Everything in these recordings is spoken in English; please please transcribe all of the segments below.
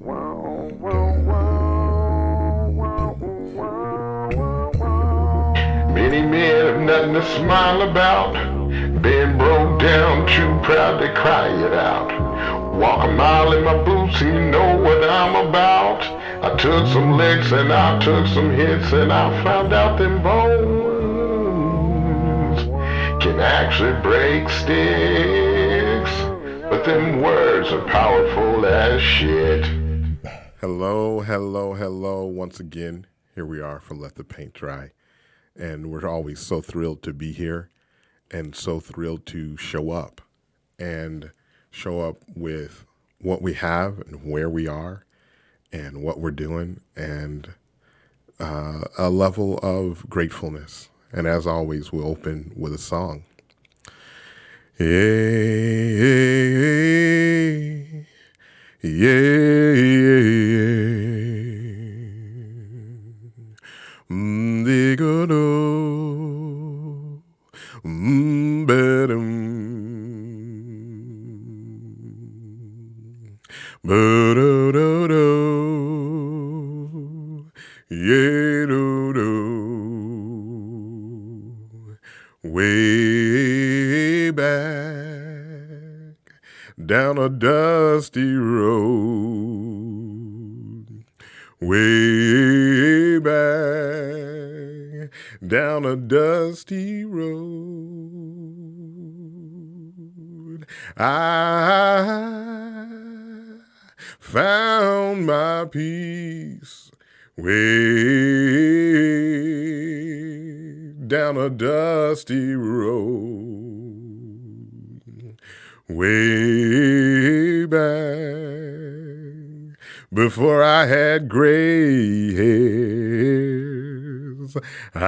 Many men have nothing to smile about. Been broke down, too proud to cry it out. Walk a mile in my boots and you know what I'm about. I took some licks and I took some hits and I found out them bones can actually break sticks. But them words are powerful as shit. Hello. Once again, here we are for Let the Paint Dry. And we're always so thrilled to be here and so thrilled to show up with what we have and where we are and what we're doing and a level of gratefulness. And as always, we'll open with a song. Way back down a dusty road. Way back down a dusty road. I found my peace way down a dusty road. Way back before I had gray hairs, I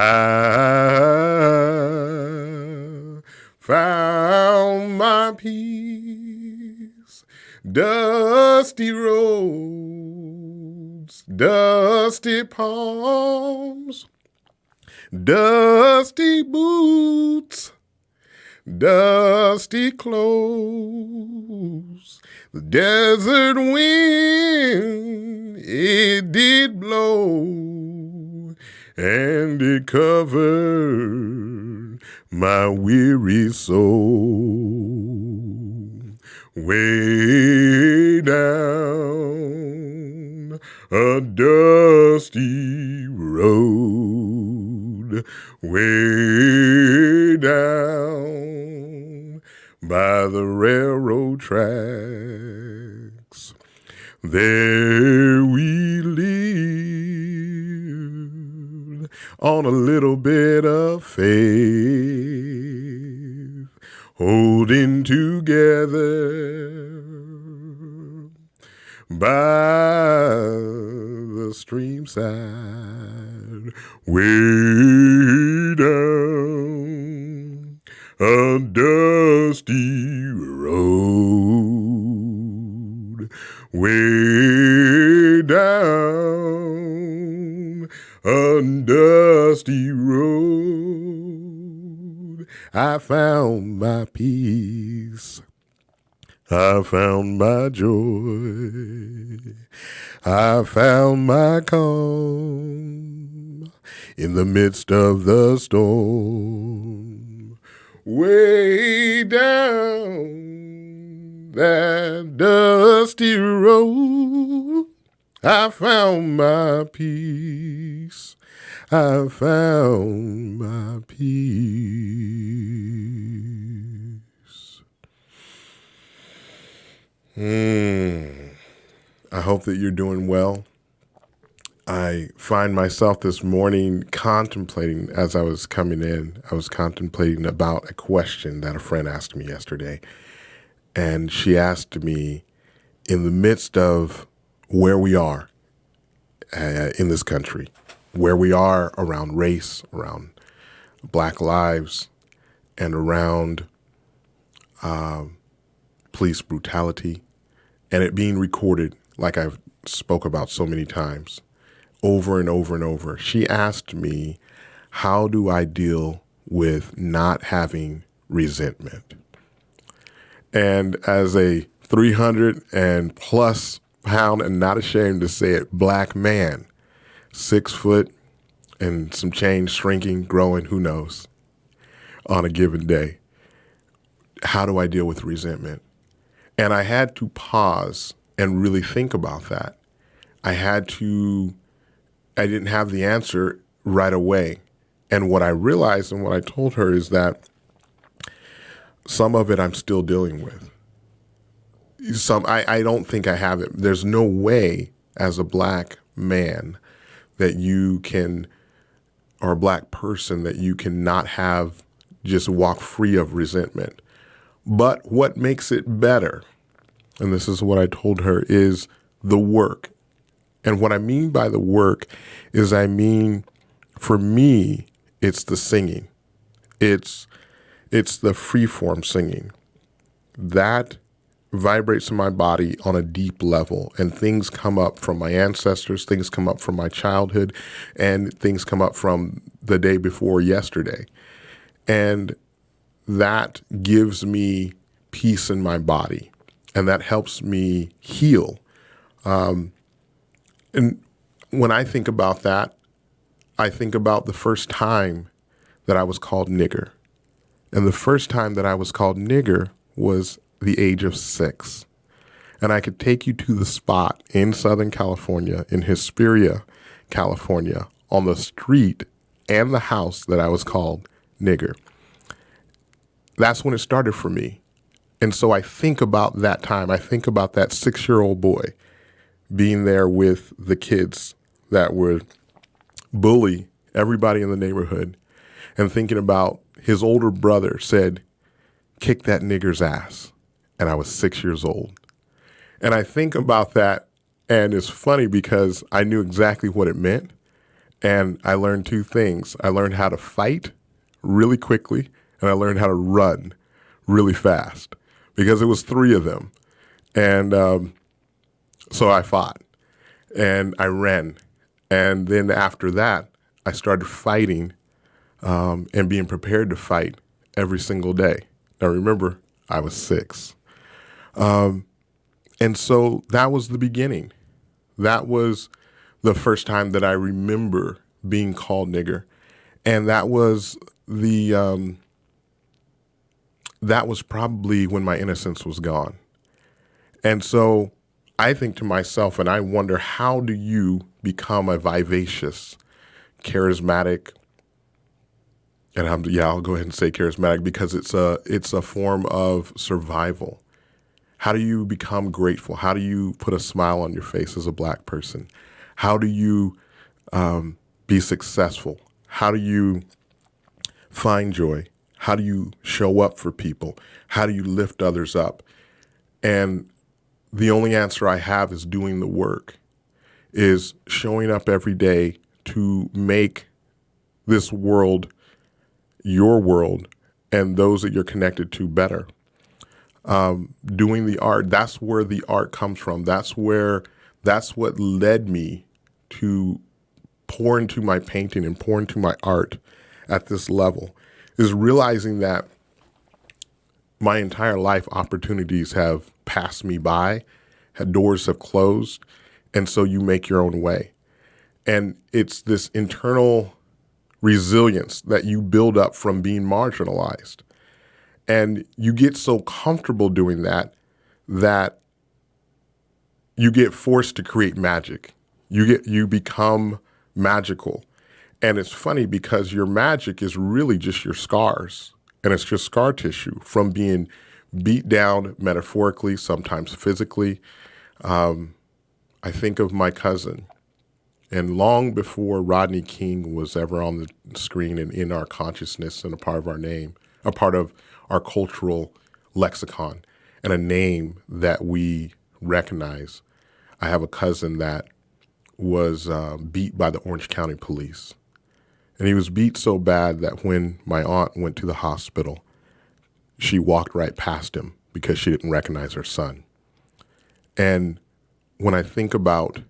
found my peace. Dusty roads, dusty palms, dusty boots, dusty clothes. The desert wind, it did blow, and it covered my weary soul. Way down a dusty road, way down by the railroad tracks. There we lived on a little bit of faith, holding together by the stream side, way down a dusty road, way down a dusty road. I found my peace. I found my joy. I found my calm in the midst of the storm. Way down that dusty road, I found my peace. I found my peace. I hope that you're doing well. I find myself this morning contemplating, as I was coming in, I was contemplating about a question that a friend asked me yesterday. And she asked me, in the midst of where we are in this country, where we are around race, around Black lives, and around police brutality, and it being recorded like I've spoke about so many times, over and over and over. She asked me, how do I deal with not having resentment? And as a 300 and plus pound and not ashamed to say it, black man, 6 foot and some change, shrinking, growing, who knows, on a given day. How do I deal with resentment? And I had to pause and really think about that. I didn't have the answer right away. And what I realized and what I told her is that some of it I'm still dealing with. I don't think I have it. There's no way as a black man that you can, or a black person, that you cannot have just walk free of resentment. But what makes it better, and this is what I told her, is the work. And what I mean by the work is for me, it's the singing. It's the freeform singing. That vibrates in my body on a deep level, and things come up from my ancestors, things come up from my childhood, and things come up from the day before yesterday. And that gives me peace in my body, and that helps me heal. And when I think about that, I think about the first time that I was called nigger. And the first time that I was called nigger was the age of 6. And I could take you to the spot in Southern California, in Hesperia, California, on the street and the house that I was called nigger. That's when it started for me. And so I think about that time. I think about that 6-year-old boy being there with the kids that would bully everybody in the neighborhood, and thinking about his older brother said, "Kick that nigger's ass." And I was 6 years old. And I think about that, and it's funny because I knew exactly what it meant. And I learned 2 things. I learned how to fight really quickly, and I learned how to run really fast, because it was 3 of them. And so I fought and I ran. And then after that, I started fighting and being prepared to fight every single day. Now remember, I was 6. And so that was the beginning. That was the first time that I remember being called nigger. And that was that was probably when my innocence was gone. And so I think to myself, and I wonder, how do you become a vivacious, charismatic, and I'll go ahead and say charismatic, because it's a form of survival. How do you become grateful? How do you put a smile on your face as a black person? How do you be successful? How do you find joy? How do you show up for people? How do you lift others up? And the only answer I have is doing the work, is showing up every day to make this world, your world, and those that you're connected to better. Doing the art, that's where the art comes from. That's what led me to pour into my painting and pour into my art at this level, is realizing that my entire life opportunities have passed me by, doors have closed, and so you make your own way. And it's this internal resilience that you build up from being marginalized. And you get so comfortable doing that you get forced to create magic. You become magical. And it's funny because your magic is really just your scars, and it's just scar tissue from being beat down metaphorically, sometimes physically. I think of my cousin, and long before Rodney King was ever on the screen and in our consciousness and a part of our name, a part of our cultural lexicon, and a name that we recognize, I have a cousin that was beat by the Orange County Police. And he was beat so bad that when my aunt went to the hospital, she walked right past him because she didn't recognize her son. And when I think about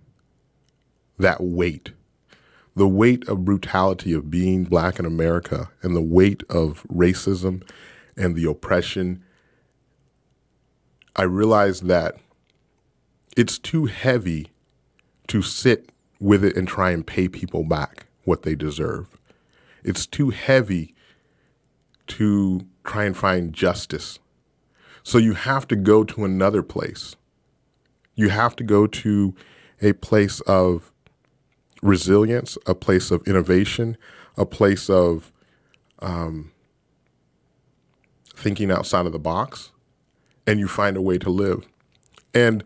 that weight, the weight of brutality of being black in America, and the weight of racism and the oppression, I realized that it's too heavy to sit with it and try and pay people back what they deserve. It's too heavy to try and find justice. So you have to go to another place. You have to go to a place of resilience, a place of innovation, a place of thinking outside of the box, and you find a way to live. And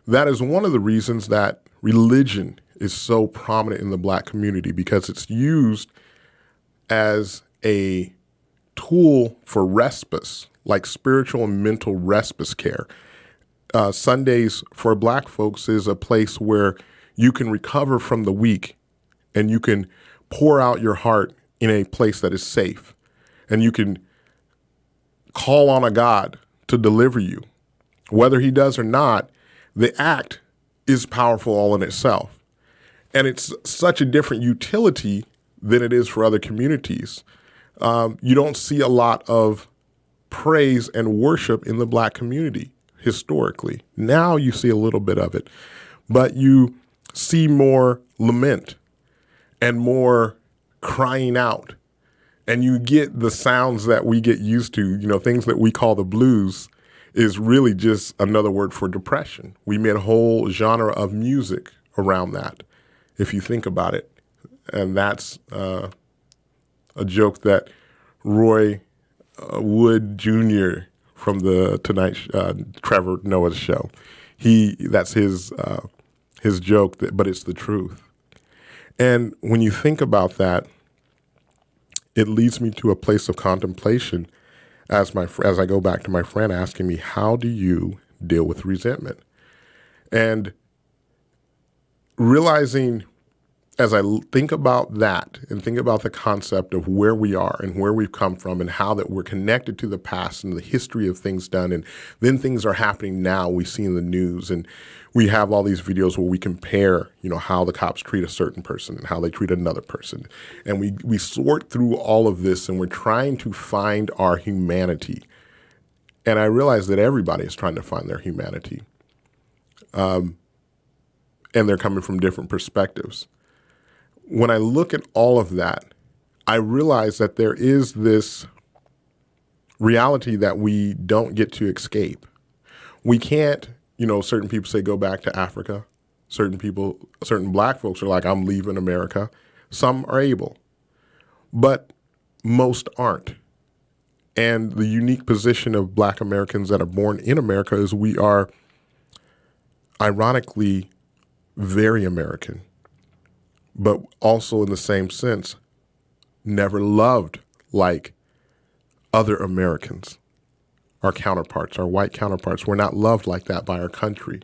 that is one of the reasons that religion is so prominent in the Black community, because it's used as a tool for respite, like spiritual and mental respite care. Sundays for Black folks is a place where you can recover from the week and you can pour out your heart in a place that is safe, and you can call on a God to deliver you. Whether he does or not, the act is powerful all in itself. And it's such a different utility than it is for other communities. You don't see a lot of praise and worship in the Black community historically. Now you see a little bit of it, but you see more lament and more crying out. And you get the sounds that we get used to, things that we call the blues is really just another word for depression. We made a whole genre of music around that, if you think about it. And that's a joke that Roy Wood Jr. from the Tonight Trevor Noah's show. That's his joke, but it's the truth. And when you think about that, it leads me to a place of contemplation as I go back to my friend asking me, how do you deal with resentment? And realizing as I think about that and think about the concept of where we are and where we've come from and how that we're connected to the past and the history of things done, and then things are happening now, we see in the news, and we have all these videos where we compare, how the cops treat a certain person and how they treat another person. And we sort through all of this and we're trying to find our humanity. And I realize that everybody is trying to find their humanity. And they're coming from different perspectives. When I look at all of that, I realize that there is this reality that we don't get to escape. We can't, certain people say go back to Africa. Certain Black folks are like, I'm leaving America. Some are able, but most aren't. And the unique position of Black Americans that are born in America is we are, ironically, very American, but also in the same sense, never loved like other Americans, our counterparts, our white counterparts. We're not loved like that by our country.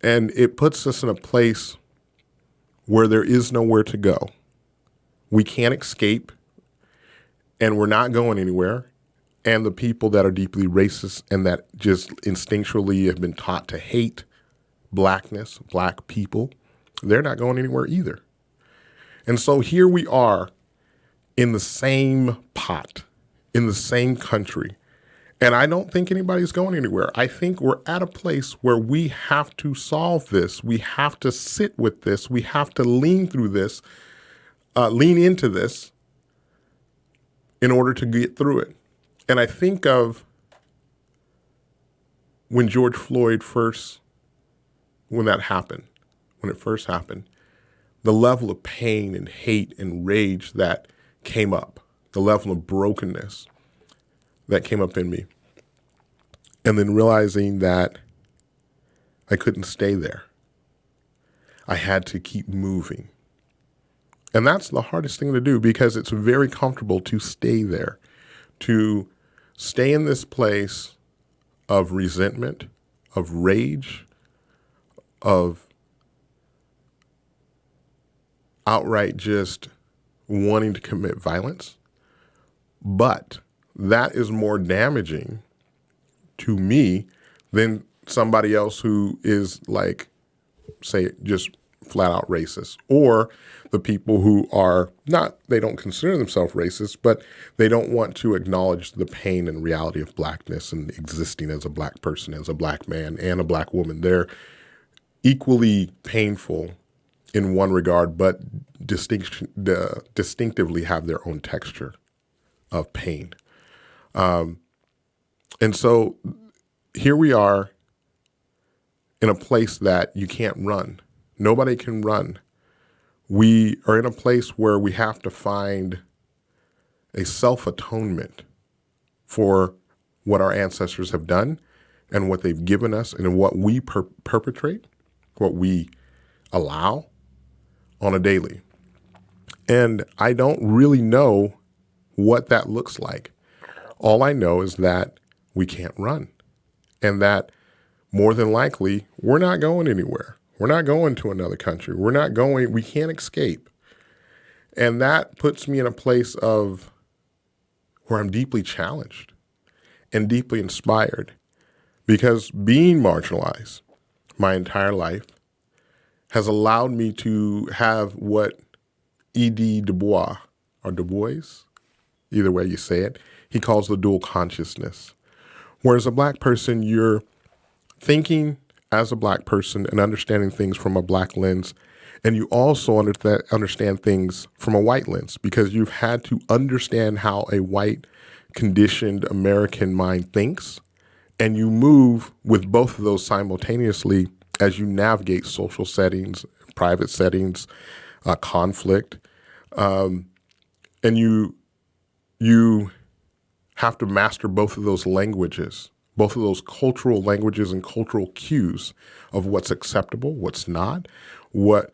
And it puts us in a place where there is nowhere to go. We can't escape, and we're not going anywhere. And the people that are deeply racist and that just instinctually have been taught to hate Blackness, Black people, they're not going anywhere either. And so here we are in the same pot, in the same country. And I don't think anybody's going anywhere. I think we're at a place where we have to solve this. We have to sit with this. We have to lean through this, lean into this in order to get through it. And I think of when George Floyd when it first happened, the level of pain and hate and rage that came up, the level of brokenness that came up in me. And then realizing that I couldn't stay there. I had to keep moving. And that's the hardest thing to do, because it's very comfortable to stay there, to stay in this place of resentment, of rage, of outright just wanting to commit violence. But that is more damaging to me than somebody else who is like, say, just flat out racist, or the people who are not, they don't consider themselves racist, but they don't want to acknowledge the pain and reality of Blackness and existing as a Black person, as a Black man and a Black woman. equally painful in one regard, but distinctively have their own texture of pain. And so here we are in a place that you can't run. Nobody can run. We are in a place where we have to find a self-atonement for what our ancestors have done and what they've given us and what we perpetrate, what we allow on a daily. And I don't really know what that looks like. All I know is that we can't run, and that more than likely we're not going anywhere. We're not going to another country. We can't escape. And that puts me in a place of where I'm deeply challenged and deeply inspired, because being marginalized my entire life has allowed me to have what E.D. Du Bois, or Du Bois, either way you say it, he calls the dual consciousness. Whereas a Black person, you're thinking as a Black person and understanding things from a Black lens, and you also understand things from a white lens, because you've had to understand how a white conditioned American mind thinks, and you move with both of those simultaneously as you navigate social settings, private settings, conflict, and you have to master both of those languages, both of those cultural languages and cultural cues of what's acceptable, what's not, what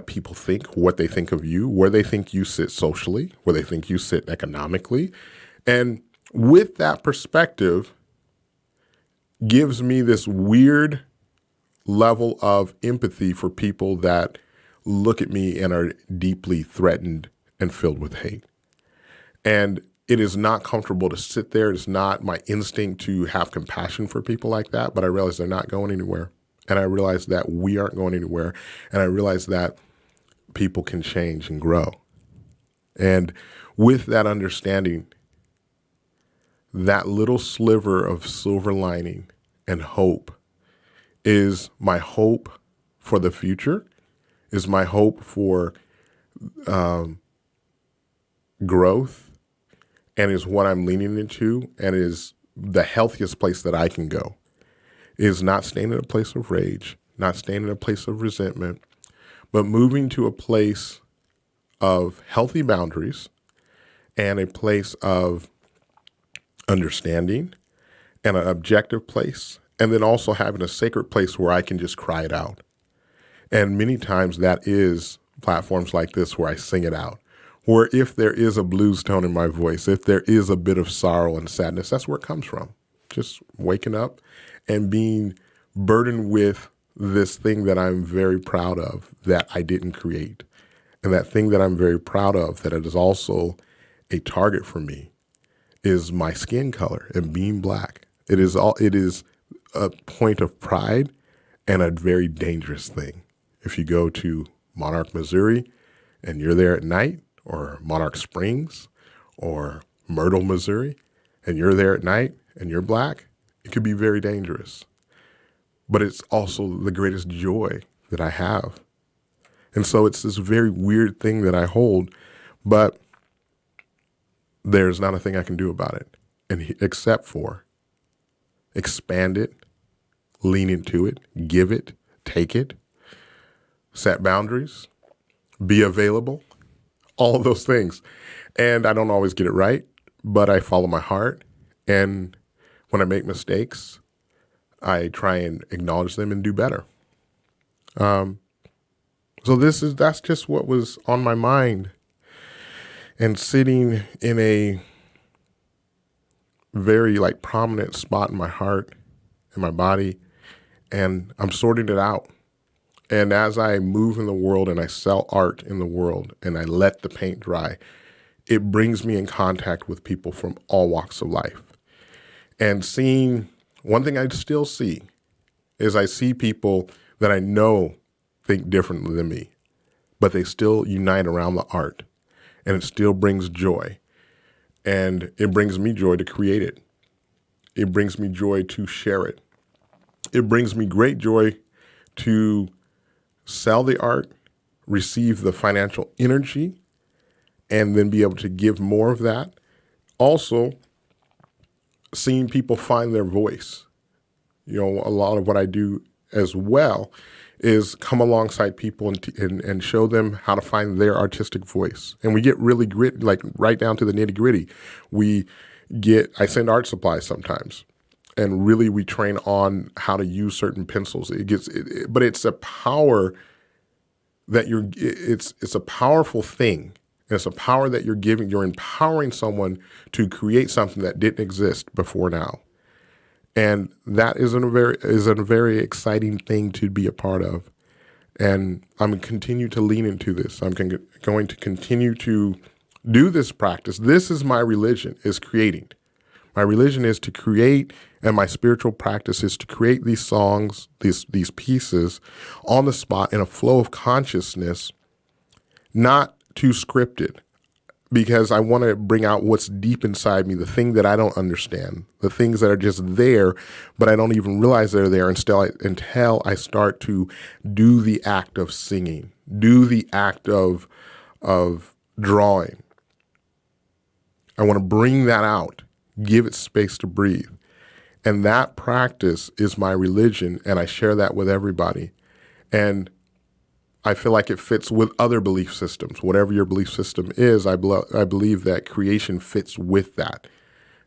people think, what they think of you, where they think you sit socially, where they think you sit economically. And with that perspective gives me this weird level of empathy for people that look at me and are deeply threatened and filled with hate. And it is not comfortable to sit there. It's not my instinct to have compassion for people like that, but I realize they're not going anywhere. And I realize that we aren't going anywhere. And I realize that people can change and grow. And with that understanding, that little sliver of silver lining and hope is my hope for the future, is my hope for growth, and is what I'm leaning into, and is the healthiest place that I can go, is not staying in a place of rage, not staying in a place of resentment, but moving to a place of healthy boundaries and a place of understanding and an objective place, and then also having a sacred place where I can just cry it out. And many times that is platforms like this where I sing it out, where if there is a blues tone in my voice, if there is a bit of sorrow and sadness, that's where it comes from. Just waking up and being burdened with this thing that I'm very proud of that I didn't create. And that thing that I'm very proud of that it is also a target for me is my skin color and being Black. It is a point of pride and a very dangerous thing. If you go to Monarch, Missouri, and you're there at night, or Monarch Springs, or Myrtle, Missouri, and you're there at night and you're Black, it could be very dangerous. But it's also the greatest joy that I have. And so it's this very weird thing that I hold, but there's not a thing I can do about it, and except for expand it, lean into it, give it, take it, set boundaries, be available, all of those things. And I don't always get it right, but I follow my heart. And when I make mistakes, I try and acknowledge them and do better. So that's just what was on my mind, and sitting in a very prominent spot in my heart and my body, and I'm sorting it out. And as I move in the world and I sell art in the world and I let the paint dry, it brings me in contact with people from all walks of life. And seeing, one thing I still see is I see people that I know think differently than me, but they still unite around the art, and it still brings joy. And it brings me joy to create it. It brings me joy to share it. It brings me great joy to sell the art, receive the financial energy, and then be able to give more of that. Also, seeing people find their voice. A lot of what I do as well is come alongside people and show them how to find their artistic voice. And we get really grit, like right down to the nitty gritty. I send art supplies sometimes, and really we train on how to use certain pencils. But it's a power that it's a powerful thing. And it's a power that you're giving. You're empowering someone to create something that didn't exist before now. And that is a very exciting thing to be a part of. And I'm going to continue to lean into this. I'm going to continue to do this practice. This is my religion, is creating. My religion is to create, and my spiritual practice is to create these songs, these pieces on the spot in a flow of consciousness, not too scripted, because I want to bring out what's deep inside me, the thing that I don't understand, the things that are just there, but I don't even realize they're there until I start to do the act of singing, do the act of drawing. I want to bring that out, give it space to breathe. And that practice is my religion, and I share that with everybody. And I feel like it fits with other belief systems. Whatever your belief system is, I believe that creation fits with that.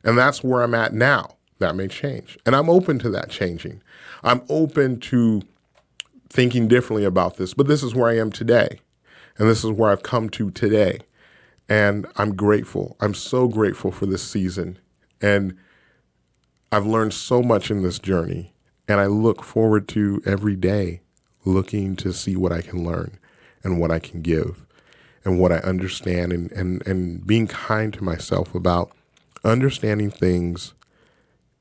And that's where I'm at now. That may change. And I'm open to that changing. I'm open to thinking differently about this, but this is where I am today. And this is where I've come to today. And I'm grateful. I'm so grateful for this season. And I've learned so much in this journey. And I look forward to every day looking to see what I can learn and what I can give and what I understand, and being kind to myself about understanding things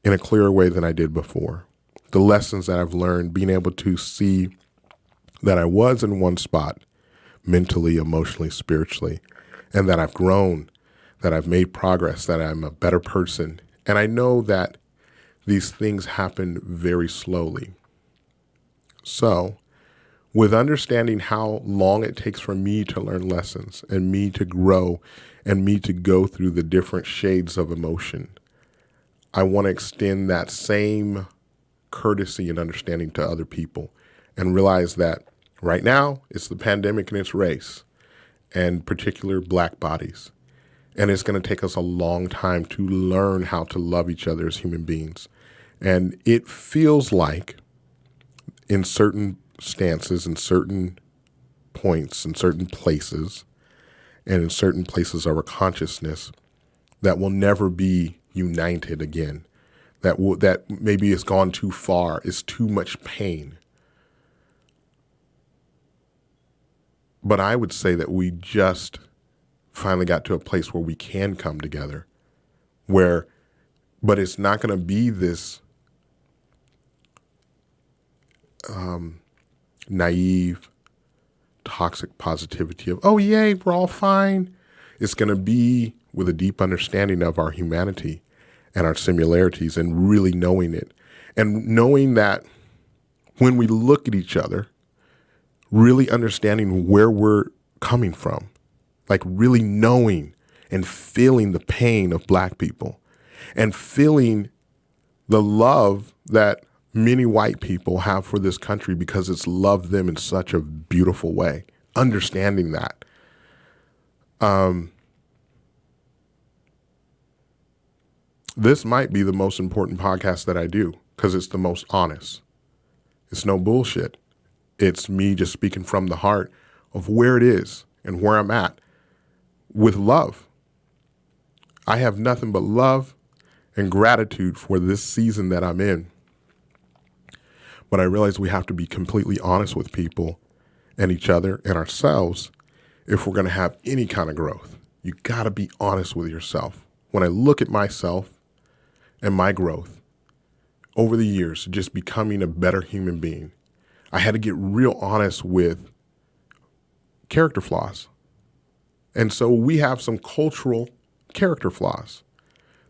in a clearer way than I did before. The lessons that I've learned, being able to see that I was in one spot mentally, emotionally, spiritually, and that I've grown, that I've made progress, that I'm a better person. And I know that these things happen very slowly. So, with understanding how long it takes for me to learn lessons and me to grow and me to go through the different shades of emotion, I want to extend that same courtesy and understanding to other people and realize that right now it's the pandemic and its race, and particular Black bodies. And it's going to take us a long time to learn how to love each other as human beings. And it feels like in certain stances, in certain points, in certain places, and in certain places of our consciousness, that will never be united again. That maybe it's gone too far. It's too much pain. But I would say that we just finally got to a place where we can come together, but it's not going to be this naive, toxic positivity of, oh, yay, we're all fine. It's going to be with a deep understanding of our humanity and our similarities, and really knowing it. And knowing that when we look at each other, really understanding where we're coming from, like really knowing and feeling the pain of Black people and feeling the love that many white people have for this country because it's loved them in such a beautiful way. Understanding that. This might be the most important podcast that I do because it's the most honest. It's no bullshit. It's me just speaking from the heart of where it is and where I'm at with love. I have nothing but love and gratitude for this season that I'm in. But I realize we have to be completely honest with people and each other and ourselves if we're going to have any kind of growth. You got to be honest with yourself. When I look at myself and my growth over the years, just becoming a better human being, I had to get real honest with character flaws. And so we have some cultural character flaws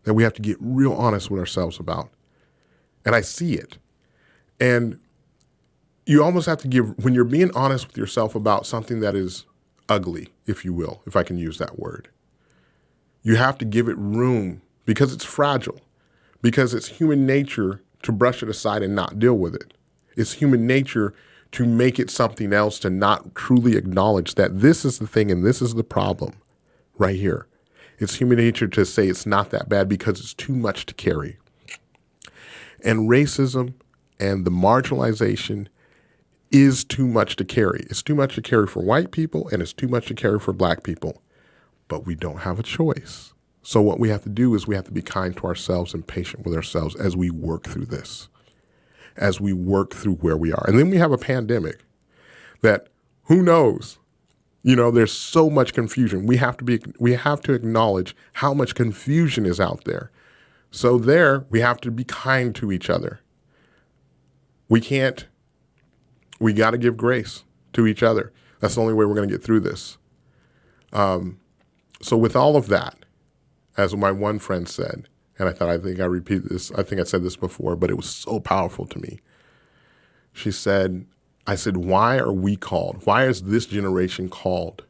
that we have to get real honest with ourselves about. And I see it. And you almost have to give, when you're being honest with yourself about something that is ugly, if you will, if I can use that word, you have to give it room because it's fragile, because it's human nature to brush it aside and not deal with it. It's human nature to make it something else, to not truly acknowledge that this is the thing and this is the problem right here. It's human nature to say it's not that bad because it's too much to carry. And racism and the marginalization is too much to carry. It's too much to carry for white people and it's too much to carry for black people. But we don't have a choice. So what we have to do is we have to be kind to ourselves and patient with ourselves as we work through this, as we work through where we are. And then we have a pandemic that, who knows? You know, there's so much confusion. We have to acknowledge how much confusion is out there. So there, we have to be kind to each other. We got to give grace to each other. That's the only way we're going to get through this. So with all of that, as my one friend said, and I think I repeat this, I think I said this before, but it was so powerful to me. She said, I said, why are we called? Why is this generation called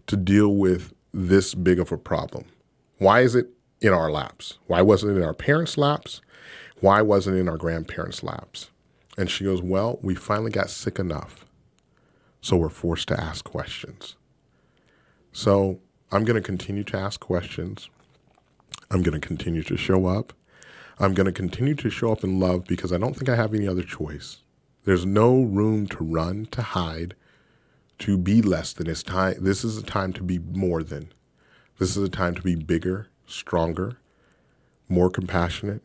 to deal with this big of a problem? Why is it in our laps? Why wasn't it in our parents' laps? Why wasn't it in our grandparents' laps? And she goes, well, we finally got sick enough, so we're forced to ask questions. So I'm going to continue to ask questions. I'm going to continue to show up. I'm going to continue to show up in love because I don't think I have any other choice. There's no room to run, to hide, to be less than. It's time. This is a time to be more than. This is a time to be bigger, stronger, more compassionate,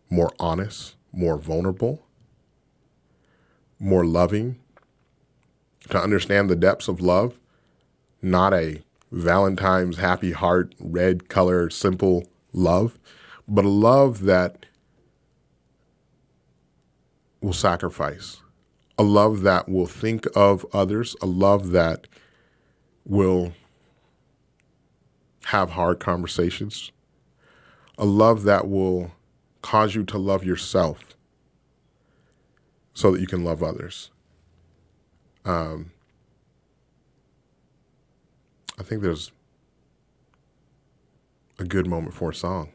more honest, more vulnerable, more loving, to understand the depths of love, not a Valentine's happy heart, red color, simple love, but a love that will sacrifice, a love that will think of others, a love that will have hard conversations, a love that will cause you to love yourself so that you can love others. I think there's a good moment for a song.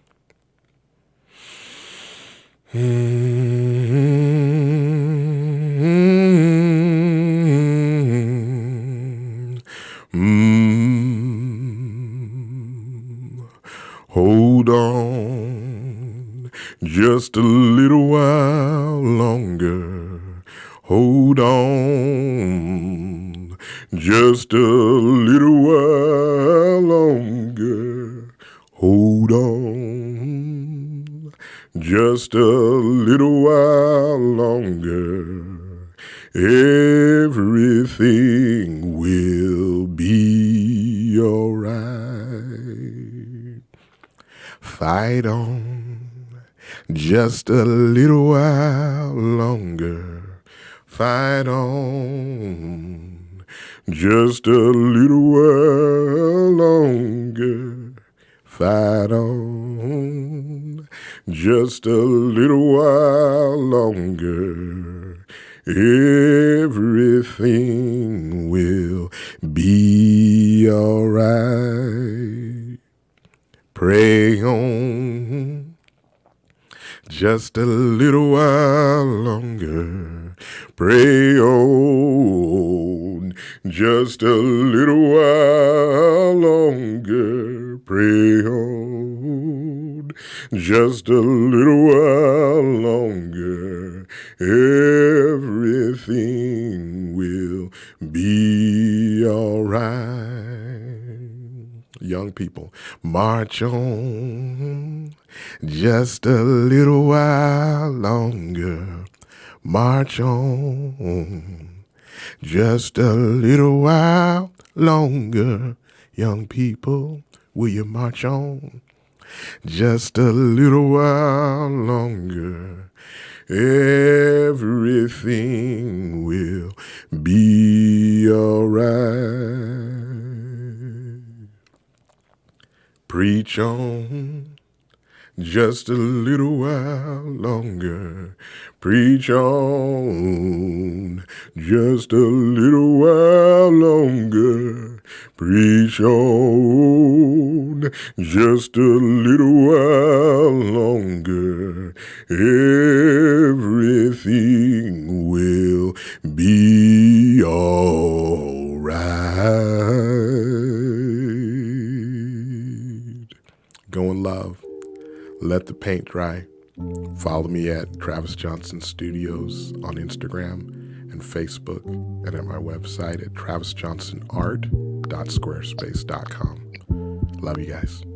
Hold on just a little while longer. Hold on just a little while longer. Hold on just a little while longer. Everything will be all right. Fight on just a little while longer. Fight on just a little while longer. Fight on just a little while longer. Everything will be all right. Pray on just a little while longer. Pray on just a little while longer. Pray on just a little while longer. Everything will be all right. Young people, march on just a little while longer. March on just a little while longer. Young people, will you march on just a little while longer? Everything will be all right. Preach on just a little while longer. Preach on, just a little while longer. Preach on, just a little while longer. Everything will be all right. Go in love. Let the paint dry. Follow me at Travis Johnson Studios on Instagram and Facebook, and at my website at travisjohnsonart.squarespace.com. Love you guys.